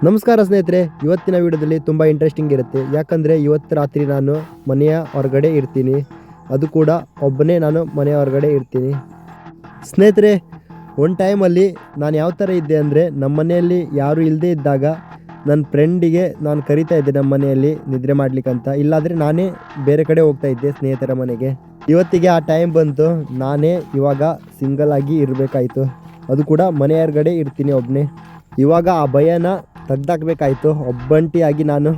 ನಮಸ್ಕಾರ ಸ್ನೇಹಿತರೆ, ಇವತ್ತಿನ ವಿಡಿಯೋದಲ್ಲಿ ತುಂಬ ಇಂಟ್ರೆಸ್ಟಿಂಗ್ ಇರುತ್ತೆ. ಯಾಕಂದರೆ ಇವತ್ತು ರಾತ್ರಿ ನಾನು ಮನೆಯ ಹೊರಗಡೆ ಇರ್ತೀನಿ. ಅದು ಕೂಡ ಒಬ್ಬನೇ ನಾನು ಮನೆಯ ಹೊರಗಡೆ ಇರ್ತೀನಿ. ಸ್ನೇಹಿತರೆ, ಒಂದು ಟೈಮಲ್ಲಿ ನಾನು ಯಾವ ಥರ ಇದ್ದೆ ಅಂದರೆ, ನಮ್ಮ ಮನೆಯಲ್ಲಿ ಯಾರೂ ಇಲ್ಲದೇ ಇದ್ದಾಗ ನನ್ನ ಫ್ರೆಂಡಿಗೆ ನಾನು ಕರಿತಾ ಇದ್ದೆ ನಮ್ಮ ಮನೆಯಲ್ಲಿ ನಿದ್ರೆ ಮಾಡಲಿಕ್ಕಂತ. ಇಲ್ಲಾಂದರೆ ನಾನೇ ಬೇರೆ ಕಡೆ ಹೋಗ್ತಾ ಇದ್ದೆ ಸ್ನೇಹಿತರ ಮನೆಗೆ. ಇವತ್ತಿಗೆ ಆ ಟೈಮ್ ಬಂತು, ನಾನೇ ಇವಾಗ ಸಿಂಗಲ್ ಆಗಿ ಇರಬೇಕಾಯಿತು. ಅದು ಕೂಡ ಮನೆ ಹೊರಗಡೆ ಇರ್ತೀನಿ ಒಬ್ಬನೇ. ಇವಾಗ ಆ ಭಯನ ತೆಗ್ದಾಕಬೇಕಾಯ್ತು. ಒಬ್ಬಂಟಿಯಾಗಿ ನಾನು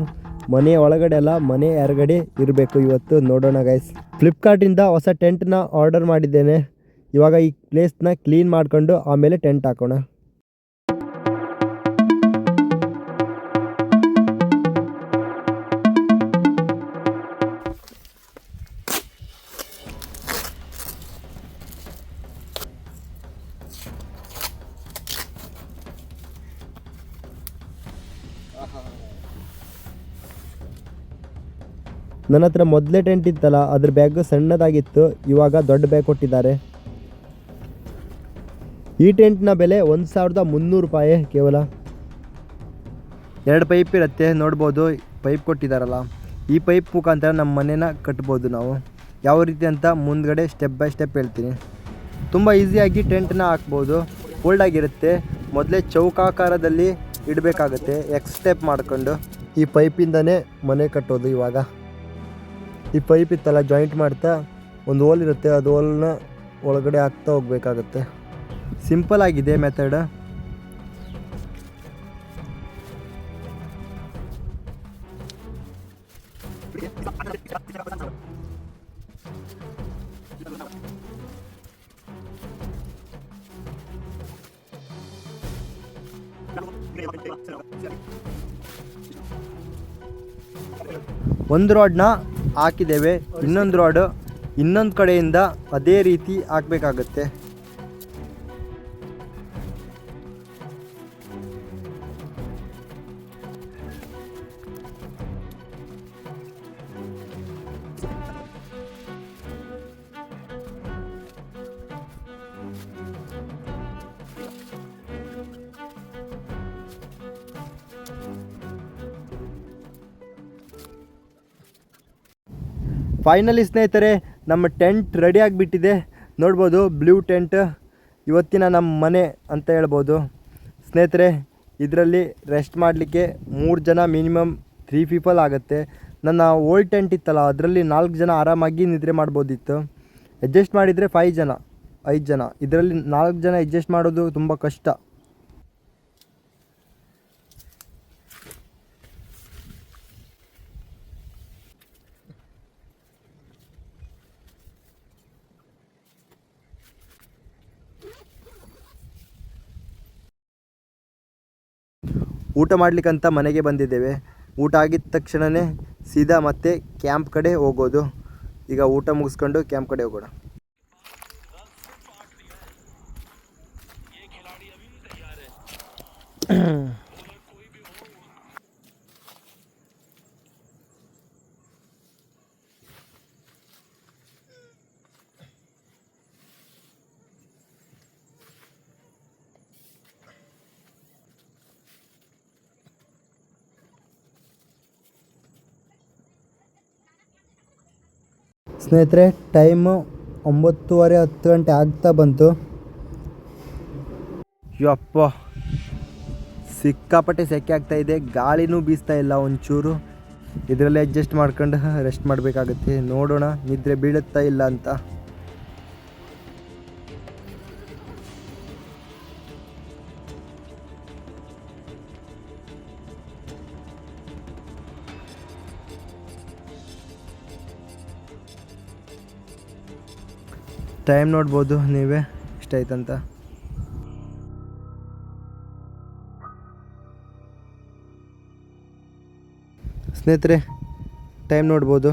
ಮನೆ ಒಳಗಡೆ ಅಲ್ಲ, ಮನೆ ಹೊರಗಡೆ ಇರಬೇಕು ಇವತ್ತು. ನೋಡೋಣ ಗೈಸ್, ಫ್ಲಿಪ್ಕಾರ್ಟಿಂದ ಹೊಸ ಟೆಂಟ್ನ ಆರ್ಡರ್ ಮಾಡಿದ್ದೇನೆ. ಇವಾಗ ಈ ಪ್ಲೇಸ್ನ ಕ್ಲೀನ್ ಮಾಡ್ಕೊಂಡು ಆಮೇಲೆ ಟೆಂಟ್ ಹಾಕೋಣ. ನನ್ನ ಹತ್ರ ಮೊದಲೇ ಟೆಂಟ್ ಇತ್ತಲ್ಲ, ಅದ್ರ ಬ್ಯಾಗ್ ಸಣ್ಣದಾಗಿತ್ತು. ಇವಾಗ ದೊಡ್ಡ ಬ್ಯಾಗ್ ಕೊಟ್ಟಿದ್ದಾರೆ. ಈ ಟೆಂಟ್ನ ಬೆಲೆ 1300 ರೂಪಾಯಿ ಕೇವಲ. 2 ಪೈಪ್ ಇರುತ್ತೆ, ನೋಡ್ಬೋದು. ಪೈಪ್ ಕೊಟ್ಟಿದ್ದಾರಲ್ಲ, ಈ ಪೈಪ್ ಮುಖಾಂತರ ನಮ್ಮ ಮನೇನ ಕಟ್ಬೋದು ನಾವು. ಯಾವ ರೀತಿ ಅಂತ ಮುಂದ್ಗಡೆ ಸ್ಟೆಪ್ ಬೈ ಸ್ಟೆಪ್ ಹೇಳ್ತೀನಿ. ತುಂಬ ಈಸಿಯಾಗಿ ಟೆಂಟ್ನ ಹಾಕ್ಬೋದು. ಫೋಲ್ಡ್ ಆಗಿರುತ್ತೆ. ಮೊದಲೇ ಚೌಕಾಕಾರದಲ್ಲಿ ಇಡಬೇಕಾಗುತ್ತೆ, ಎಕ್ಸ್ ಸ್ಟೆಪ್ ಮಾಡ್ಕೊಂಡು. ಈ ಪೈಪಿಂದನೇ ಮನೆ ಕಟ್ಟೋದು. ಇವಾಗ ಈ ಪೈಪ್ ಇತ್ತಲ್ಲ, ಜಾಯಿಂಟ್ ಮಾಡ್ತಾ ಒಂದು ಹೋಲ್ ಇರುತ್ತೆ, ಅದು ಹೋಲ್ನ ಒಳಗಡೆ ಹಾಕ್ತಾ ಹೋಗ್ಬೇಕಾಗತ್ತೆ. ಸಿಂಪಲ್ ಆಗಿದೆ ಮೆಥಡ್. ಒಂದು ರಾಡ್ನ ಹಾಕಿದ್ದೇವೆ, ಇನ್ನೊಂದು ರಾಡ್ ಇನ್ನೊಂದು ಕಡೆಯಿಂದ ಅದೇ ರೀತಿ ಹಾಕಬೇಕಾಗತ್ತೆ. ಫೈನಲಿ ಸ್ನೇಹಿತರೆ, ನಮ್ಮ ಟೆಂಟ್ ರೆಡಿ ಆಗಿಬಿಟ್ಟಿದೆ. ನೋಡ್ಬೋದು, ಬ್ಲೂ ಟೆಂಟ್ ಇವತ್ತಿನ ನಮ್ಮ ಮನೆ ಅಂತ ಹೇಳ್ಬೋದು. ಸ್ನೇಹಿತರೆ, ಇದರಲ್ಲಿ ರೆಸ್ಟ್ ಮಾಡಲಿಕ್ಕೆ 3 ಜನ ಮಿನಿಮಮ್ 3 ಪೀಪಲ್ ಆಗುತ್ತೆ. ನನ್ನ ಓಲ್ಡ್ ಟೆಂಟ್ ಇತ್ತಲ್ಲ, ಅದರಲ್ಲಿ 4 ಜನ ಆರಾಮಾಗಿ ನಿದ್ರೆ ಮಾಡ್ಬೋದಿತ್ತು. ಅಡ್ಜಸ್ಟ್ ಮಾಡಿದರೆ 5 ಜನ. ಇದರಲ್ಲಿ 4 ಜನ ಅಡ್ಜಸ್ಟ್ ಮಾಡೋದು ತುಂಬ ಕಷ್ಟ. ಊಟ ಮಾಡಲಿಕ್ಕಂತ ಮನೆಗೆ ಬಂದಿದ್ದೇವೆ. ಊಟ ಆಗಿದ ತಕ್ಷಣವೇ ಸೀದಾ ಮತ್ತೆ ಕ್ಯಾಂಪ್ ಕಡೆ ಹೋಗೋದು. ಈಗ ಊಟ ಮುಗಿಸ್ಕೊಂಡು ಕ್ಯಾಂಪ್ ಕಡೆ ಹೋಗೋಣ. ಸ್ನೇಹಿತರೆ, ಟೈಮು 9:30-10 ಗಂಟೆ ಆಗ್ತಾ ಬಂತು. ಯಪ್ಪ, ಸಿಕ್ಕಾಪಟ್ಟೆ ಸೆಕೆ ಆಗ್ತಾಯಿದೆ. ಗಾಳಿನೂ ಬೀಸ್ತಾ ಇಲ್ಲ ಒಂಚೂರು. ಇದರಲ್ಲೇ ಅಡ್ಜಸ್ಟ್ ಮಾಡ್ಕೊಂಡು ರೆಸ್ಟ್ ಮಾಡಬೇಕಾಗುತ್ತೆ. ನೋಡೋಣ ನಿದ್ರೆ ಬೀಳುತ್ತಾ ಇಲ್ಲ ಅಂತ. ಟೈಮ್ ನೋಡ್ಬೋದು ನೀವೇ ಎಷ್ಟಾಯ್ತಂತ. ಸ್ನೇಹಿತರೆ, ಟೈಮ್ ನೋಡ್ಬೋದು.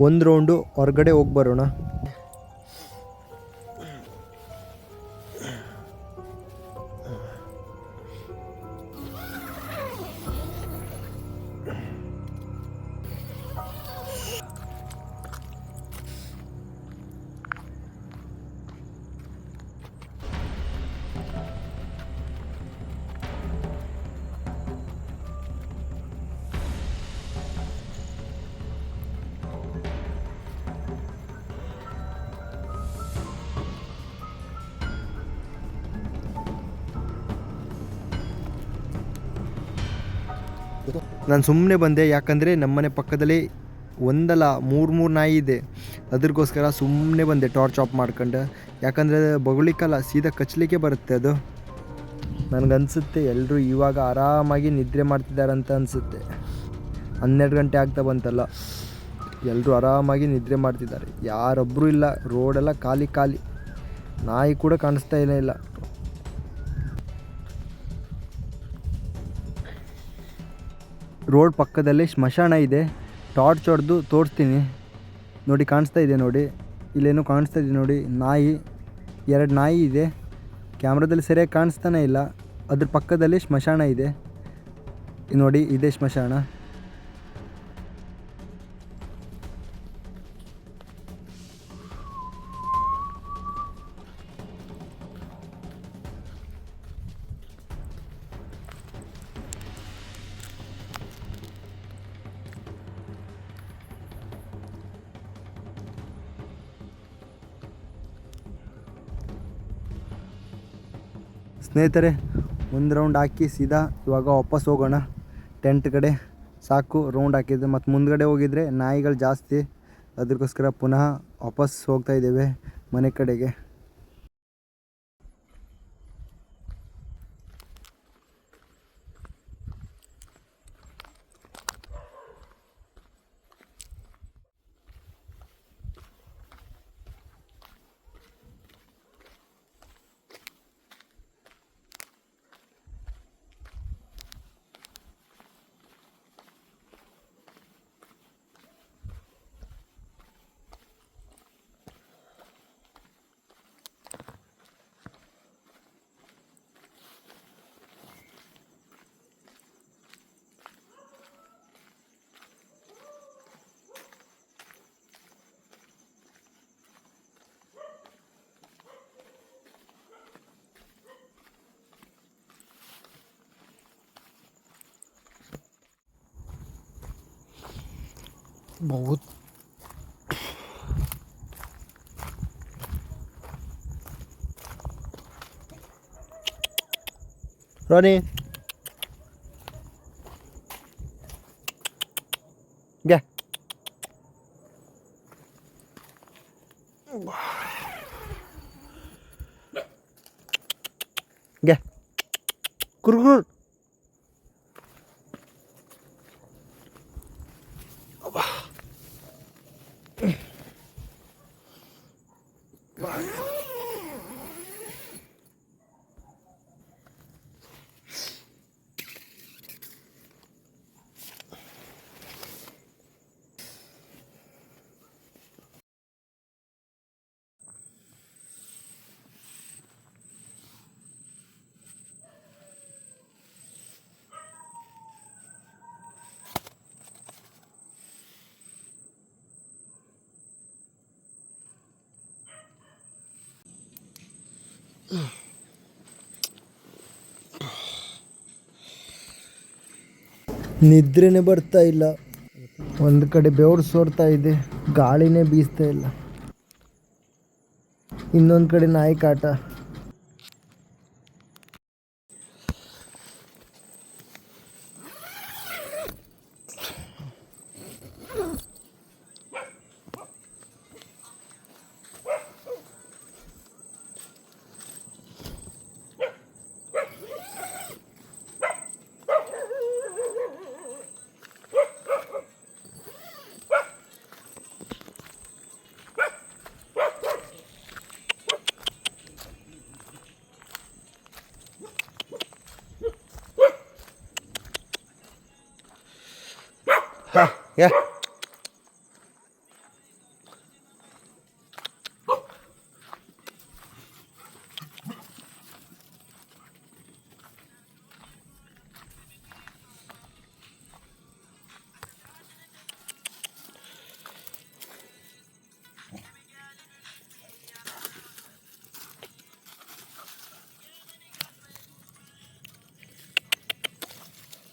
ಒಂದು ರೌಂಡು ಹೊರಗಡೆ ಹೋಗಿ ಬರೋಣ. ನಾನು ಸುಮ್ಮನೆ ಬಂದೆ, ಯಾಕಂದರೆ ನಮ್ಮನೆ ಪಕ್ಕದಲ್ಲಿ ಒಂದಲ್ಲ ಮೂರು ನಾಯಿ ಇದೆ. ಅದ್ರಗೋಸ್ಕರ ಸುಮ್ಮನೆ ಬಂದೆ ಟಾರ್ಚ್ ಆಫ್ ಮಾಡ್ಕೊಂಡು. ಯಾಕಂದರೆ ಬೊಗಳಿಕ್ಕಲ್ಲ, ಸೀದಾ ಕಚ್ಚಲಿಕ್ಕೆ ಬರುತ್ತೆ ಅದು. ನನಗನ್ಸುತ್ತೆ ಎಲ್ಲರೂ ಇವಾಗ ಆರಾಮಾಗಿ ನಿದ್ರೆ ಮಾಡ್ತಿದ್ದಾರಂತ ಅನಿಸುತ್ತೆ. 12 ಗಂಟೆ ಆಗ್ತಾ ಬಂತಲ್ಲ, ಎಲ್ಲರೂ ಆರಾಮಾಗಿ ನಿದ್ರೆ ಮಾಡ್ತಿದ್ದಾರೆ. ಯಾರೊಬ್ಬರೂ ಇಲ್ಲ, ರೋಡೆಲ್ಲ ಖಾಲಿ ಖಾಲಿ. ನಾಯಿ ಕೂಡ ಕಾಣಿಸ್ತಾ ಇಲ್ಲ. ರೋಡ್ ಪಕ್ಕದಲ್ಲೇ ಸ್ಮಶಾನ ಇದೆ. ಟಾರ್ಚ್ ಹೊಡೆದು ತೋರಿಸ್ತೀನಿ ನೋಡಿ. ಕಾಣಿಸ್ತಾ ಇದೆ ನೋಡಿ, ಇಲ್ಲೇನೋ ಕಾಣಿಸ್ತಾ ಇದೆ ನೋಡಿ. ನಾಯಿ, 2 ನಾಯಿ ಇದೆ. ಕ್ಯಾಮ್ರಾದಲ್ಲಿ ಸರಿಯಾಗಿ ಕಾಣಿಸ್ತಾನೆ ಇಲ್ಲ. ಅದ್ರ ಪಕ್ಕದಲ್ಲಿ ಸ್ಮಶಾನ ಇದೆ ನೋಡಿ, ಇದೇ ಸ್ಮಶಾನ. ಸ್ನೇಹಿತರೆ, ಒಂದು ರೌಂಡ್ ಹಾಕಿ ಸೀದಾ ಇವಾಗ ವಾಪಸ್ ಹೋಗೋಣ ಟೆಂಟ್ ಕಡೆ. ಸಾಕು ರೌಂಡ್ ಹಾಕಿದ್ದು, ಮತ್ತು ಮುಂದ್ಗಡೆ ಹೋಗಿದರೆ ನಾಯಿಗಳು ಜಾಸ್ತಿ. ಅದಕ್ಕೋಸ್ಕರ ಪುನಃ ವಾಪಸ್ ಹೋಗ್ತಾ ಇದ್ದೇವೆ ಮನೆ ಕಡೆಗೆ. बहुत रोनी क्या क्या कुरकुर ನಿದ್ರೆನೇ ಬರ್ತಾ ಇಲ್ಲ. ಒಂದು ಕಡೆ ಬೆವರು ಸೋರ್ತಾ ಇದೆ, ಗಾಳಿನೇ ಬೀಸ್ತಾ ಇಲ್ಲ. ಇನ್ನೊಂದು ಕಡೆ ನಾಯಿ ಕಾಟ. Yeah.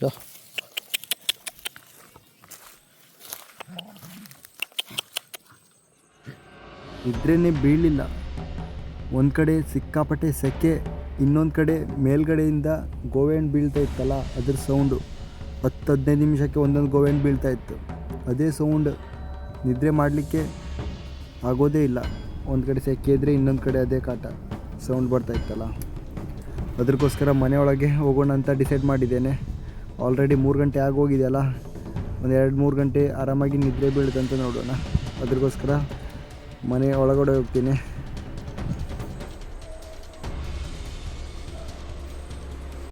Yeah. ಇದ್ರೇ ಬೀಳಲಿಲ್ಲ. ಒಂದು ಕಡೆ ಸಿಕ್ಕಾಪಟ್ಟೆ ಸೆಕೆ, ಇನ್ನೊಂದು ಕಡೆ ಮೇಲ್ಗಡೆಯಿಂದ ಗೋವೆ ಹಣ್ಣು ಬೀಳ್ತಾ ಇತ್ತಲ್ಲ ಅದ್ರ ಸೌಂಡು. 10-15 ನಿಮಿಷಕ್ಕೆ ಒಂದೊಂದು ಗೋವೆಂಟ್ ಬೀಳ್ತಾಯಿತ್ತು. ಅದೇ ಸೌಂಡ್, ನಿದ್ರೆ ಮಾಡಲಿಕ್ಕೆ ಆಗೋದೇ ಇಲ್ಲ. ಒಂದು ಕಡೆ ಸೆಕೆ ಇದ್ದರೆ ಇನ್ನೊಂದು ಕಡೆ ಅದೇ ಕಾಟ ಸೌಂಡ್ ಬರ್ತಾಯಿತ್ತಲ್ಲ. ಅದಕ್ಕೋಸ್ಕರ ಮನೆಯೊಳಗೆ ಹೋಗೋಣ ಅಂತ ಡಿಸೈಡ್ ಮಾಡಿದ್ದೇನೆ. ಆಲ್ರೆಡಿ 3 ಗಂಟೆ ಆಗೋಗಿದೆಯಲ್ಲ, ಒಂದು 2-3 ಗಂಟೆ ಆರಾಮಾಗಿ ನಿದ್ರೆ ಬೀಳುತ್ತಂತ ನೋಡೋಣ. ಅದಕ್ಕೋಸ್ಕರ ಮನೆ ಒಳಗಡೆ ಹೋಗ್ತೀನಿ.